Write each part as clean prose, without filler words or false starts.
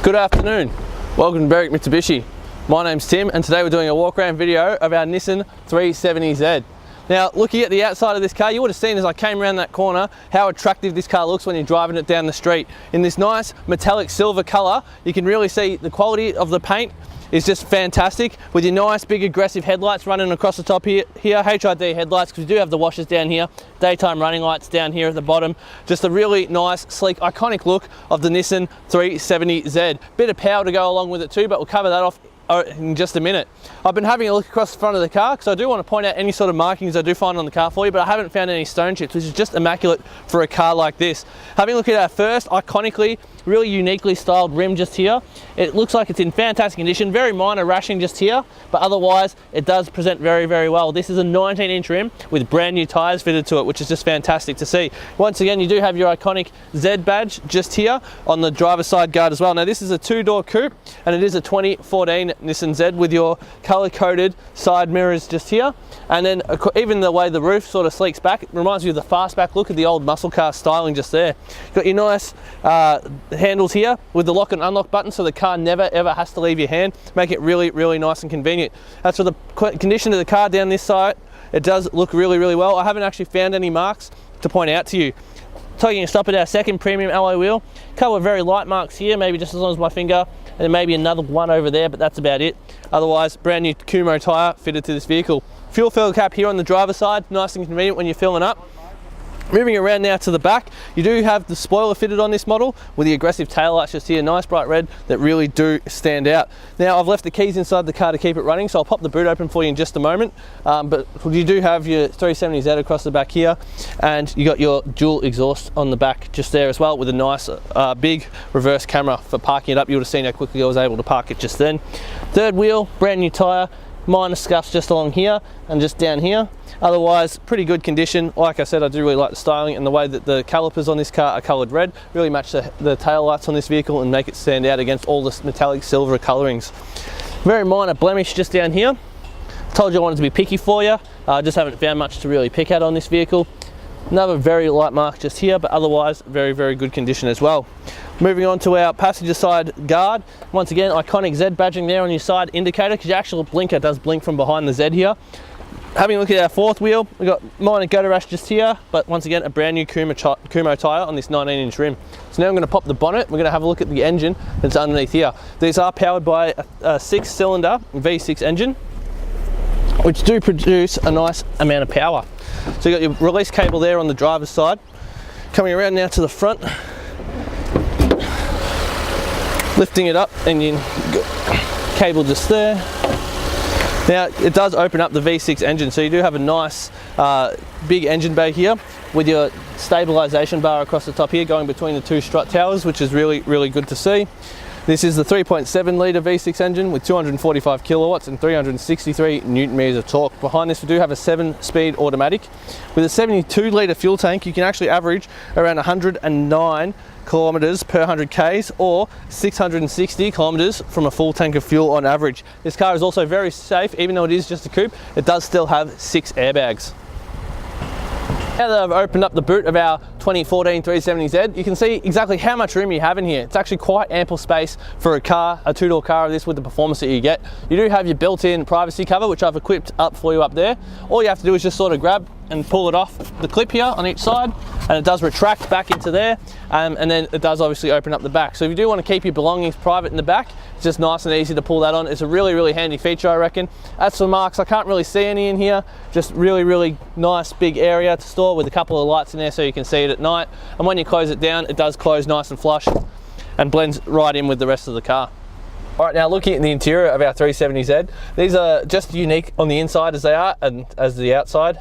Good afternoon, welcome to Berwick Mitsubishi. My name's Tim and today we're doing a walk around video of our Nissan 370Z. Now looking at the outside of this car, you would have seen as I came around that corner how attractive this car looks when you're driving it down the street. In this nice metallic silver colour, you can really see the quality of the paint is just fantastic, with your nice big aggressive headlights running across the top here HID headlights, because we do have the washers down here, daytime running lights down here at the bottom. Just a really nice, sleek, iconic look of the Nissan 370Z. Bit of power to go along with it too, but we'll cover that off in just a minute. I've been having a look across the front of the car because I do want to point out any sort of markings I do find on the car for you, but I haven't found any stone chips, which is just immaculate for a car like this. Having a look at our first iconically really uniquely styled rim just here, it looks like it's in fantastic condition. Very minor rashing just here, but otherwise it does present very, very well. This is a 19-inch rim with brand new tyres fitted to it, which is just fantastic to see. Once again, you do have your iconic Z badge just here on the driver's side guard as well. Now this is a two-door coupe and it is a 2014 Nissan Z with your color-coded side mirrors just here, and then even the way the roof sort of sleeks back, it reminds you of the fastback look of the old muscle car styling just there. You've got your nice handles here with the lock and unlock button, so the car never ever has to leave your hand, make it really, really nice and convenient. As for the condition of the car down this side, it does look really, really well. I haven't actually found any marks to point out to you. Taking a stop at our second premium alloy wheel, couple of very light marks here, maybe just as long as my finger, and then maybe another one over there, but that's about it. Otherwise, brand new Kumo tyre fitted to this vehicle. Fuel fill cap here on the driver's side, nice and convenient when you're filling up. Moving around now to the back, you do have the spoiler fitted on this model with the aggressive taillights just here, nice bright red that really do stand out. Now I've left the keys inside the car to keep it running, so I'll pop the boot open for you in just a moment. But you do have your 370Z across the back here, and you got your dual exhaust on the back just there as well, with a nice big reverse camera for parking it up. You would have seen how quickly I was able to park it just then. Third wheel, brand new tyre, minor scuffs just along here and just down here. Otherwise, pretty good condition. Like I said, I do really like the styling and the way that the calipers on this car are coloured red. Really match the tail lights on this vehicle and make it stand out against all the metallic silver colourings. Very minor blemish just down here. Told you I wanted to be picky for you. I just haven't found much to really pick at on this vehicle. Another very light mark just here, but otherwise very, very good condition as well. Moving on to our passenger side guard. Once again, iconic Z badging there on your side indicator, because your actual blinker does blink from behind the Z here. Having a look at our fourth wheel, we've got minor gutter rash just here, but once again, a brand new Kumo tyre on this 19-inch rim. So now I'm going to pop the bonnet, we're going to have a look at the engine that's underneath here. These are powered by a 6-cylinder V6 engine, which do produce a nice amount of power. So you've got your release cable there on the driver's side. Coming around now to the front, lifting it up, and you got cable just there. Now it does open up the V6 engine, so you do have a nice big engine bay here with your stabilisation bar across the top here going between the two strut towers, which is really, really good to see. This is the 3.7 litre V6 engine with 245 kilowatts and 363 newton meters of torque. Behind this we do have a 7-speed automatic. With a 72 litre fuel tank, you can actually average around 109 kilometers per 100 Ks or 660 kilometers from a full tank of fuel on average. This car is also very safe, even though it is just a coupe, it does still have 6 airbags. Now that I've opened up the boot of our 2014 370Z, you can see exactly how much room you have in here. It's actually quite ample space for a car, a two-door car of this with the performance that you get. You do have your built-in privacy cover, which I've equipped up for you up there. All you have to do is just sort of grab and pull it off the clip here on each side, and it does retract back into there, and then it does obviously open up the back. So if you do want to keep your belongings private in the back, it's just nice and easy to pull that on. It's a really, really handy feature, I reckon. As for marks, I can't really see any in here. Just really, really nice big area to store with a couple of lights in there so you can see it at night. And when you close it down, it does close nice and flush and blends right in with the rest of the car. All right, now looking at the interior of our 370Z, these are just unique on the inside as they are and as the outside.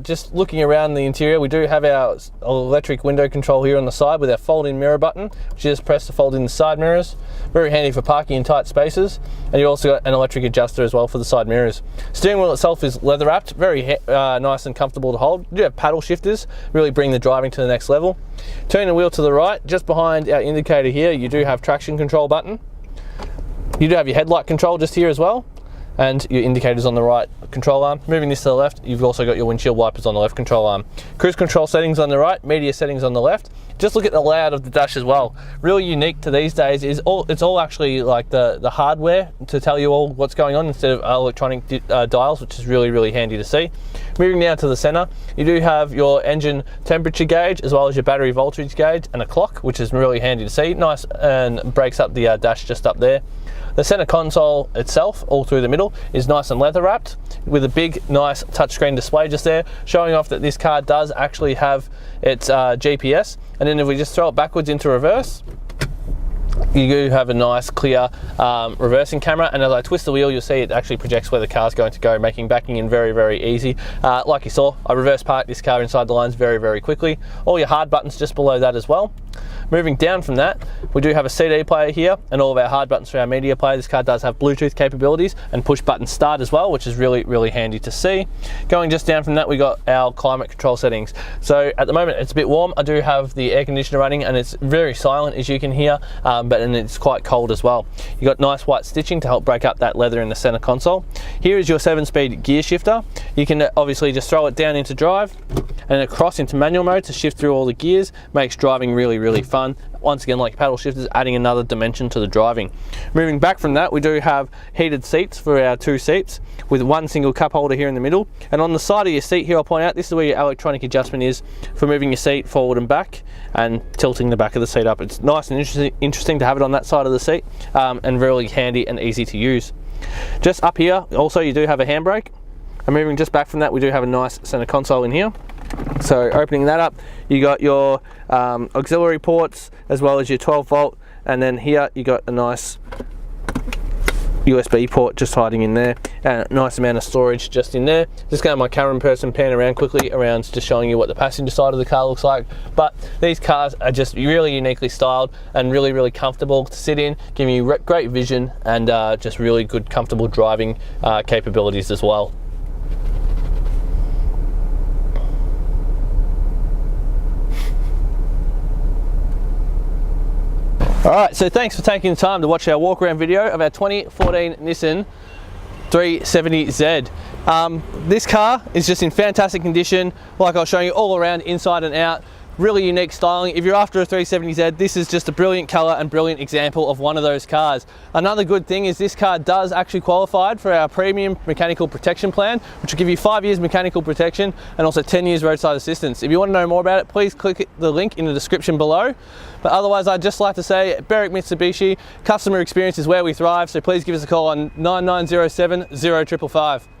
Just looking around the interior, we do have our electric window control here on the side with our fold-in mirror button, which you just press to fold in the side mirrors. Very handy for parking in tight spaces. And you also got an electric adjuster as well for the side mirrors. Steering wheel itself is leather wrapped, very nice and comfortable to hold. You do have paddle shifters, really bring the driving to the next level. Turning the wheel to the right, just behind our indicator here, you do have traction control button. You do have your headlight control just here as well. and your indicators on the right control arm. Moving this to the left, you've also got your windshield wipers on the left control arm. Cruise control settings on the right, media settings on the left. Just look at the layout of the dash as well. Really unique to these days is it's all actually like the hardware to tell you all what's going on instead of electronic dials, which is really, really handy to see. Moving now to the center, you do have your engine temperature gauge as well as your battery voltage gauge and a clock, which is really handy to see. Nice, and breaks up the dash just up there. The center console itself, all through the middle, is nice and leather wrapped with a big, nice touchscreen display just there, showing off that this car does actually have its GPS. And then if we just throw it backwards into reverse, you do have a nice clear reversing camera, and as I twist the wheel, you'll see it actually projects where the car's going to go, making backing in very, very easy. Like you saw, I reverse parked this car inside the lines very, very quickly. All your hard buttons just below that as well. Moving down from that, we do have a CD player here and all of our hard buttons for our media player. This car does have Bluetooth capabilities and push button start as well, which is really, really handy to see. Going just down from that, we got our climate control settings. So at the moment it's a bit warm. I do have the air conditioner running and it's very silent, as you can hear, and it's quite cold as well. You got nice white stitching to help break up that leather in the center console. Here is your 7-speed gear shifter. You can obviously just throw it down into drive and across into manual mode to shift through all the gears. Makes driving really, really fun. Once again, like paddle shifters, adding another dimension to the driving. Moving back from that, we do have heated seats for our 2 seats with one single cup holder here in the middle. And on the side of your seat here, I'll point out, this is where your electronic adjustment is for moving your seat forward and back and tilting the back of the seat up. It's nice and interesting to have it on that side of the seat, and really handy and easy to use. Just up here, also, you do have a handbrake. And moving just back from that, we do have a nice center console in here. So opening that up, you got your auxiliary ports as well as your 12-volt, and then here you got a nice USB port just hiding in there, and a nice amount of storage just in there. Just going to my camera person pan around quickly around, just showing you what the passenger side of the car looks like. But these cars are just really uniquely styled and really, really comfortable to sit in, giving you great vision and just really good, comfortable driving capabilities as well. Alright, so thanks for taking the time to watch our walk around video of our 2014 Nissan 370Z. This car is just in fantastic condition, like I was showing you all around, inside and out. Really unique styling. If you're after a 370Z, this is just a brilliant color and brilliant example of one of those cars. Another good thing is this car does actually qualify for our premium mechanical protection plan, which will give you 5 years mechanical protection and also 10 years roadside assistance. If you want to know more about it, please click the link in the description below. But otherwise, I'd just like to say, Berwick Mitsubishi, customer experience is where we thrive, so please give us a call on 9907 0555.